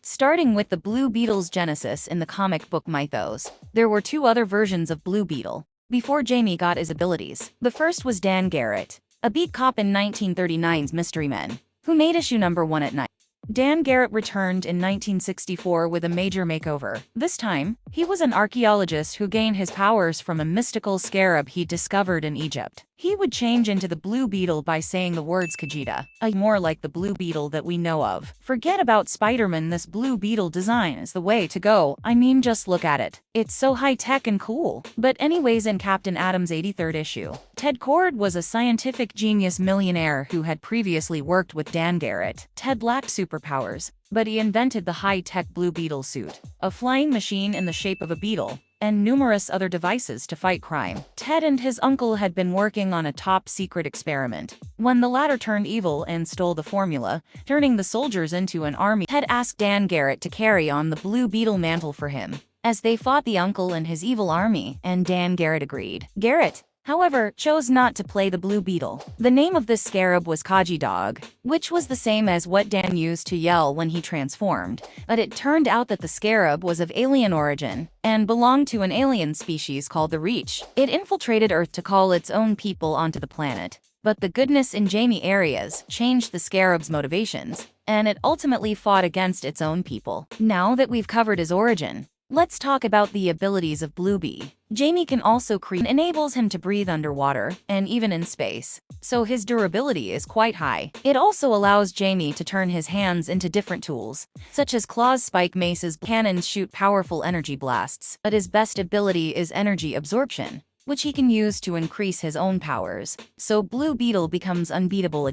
Starting with the Blue Beetle's genesis in the comic book mythos, there were two other versions of Blue Beetle before Jamie got his abilities. The first was Dan Garrett, a beat cop in 1939's Mystery Men, who made issue number 1 at night. Dan Garrett returned in 1964 with a major makeover. This time, he was an archaeologist who gained his powers from a mystical scarab he discovered in Egypt. He would change into the Blue Beetle by saying the words Kajita, more like the Blue Beetle that we know of. Forget about Spider-Man, this Blue Beetle design is the way to go. I mean, just look at it. It's so high-tech and cool. But anyways, in Captain Atom's 83rd issue, Ted Kord was a scientific genius millionaire who had previously worked with Dan Garrett. Ted lacked superpowers, but he invented the high-tech Blue Beetle suit, a flying machine in the shape of a beetle, and numerous other devices to fight crime. Ted and his uncle had been working on a top-secret experiment when the latter turned evil and stole the formula, turning the soldiers into an army. Ted asked Dan Garrett to carry on the Blue Beetle mantle for him as they fought the uncle and his evil army, and Dan Garrett agreed. Garrett, however, chose not to play the Blue Beetle. The name of this scarab was Kaji Dog, which was the same as what Dan used to yell when he transformed, but it turned out that the scarab was of alien origin and belonged to an alien species called the Reach. It infiltrated Earth to call its own people onto the planet, but the goodness in Jamie areas changed the scarab's motivations, and it ultimately fought against its own people. Now that we've covered his origin, let's talk about the abilities of Blue Bee. Jamie can also create, enables him to breathe underwater and even in space, so his durability is quite high. It also allows Jamie to turn his hands into different tools, such as claws, spike maces, cannons shoot powerful energy blasts, but his best ability is energy absorption, which he can use to increase his own powers, so Blue Beetle becomes unbeatable.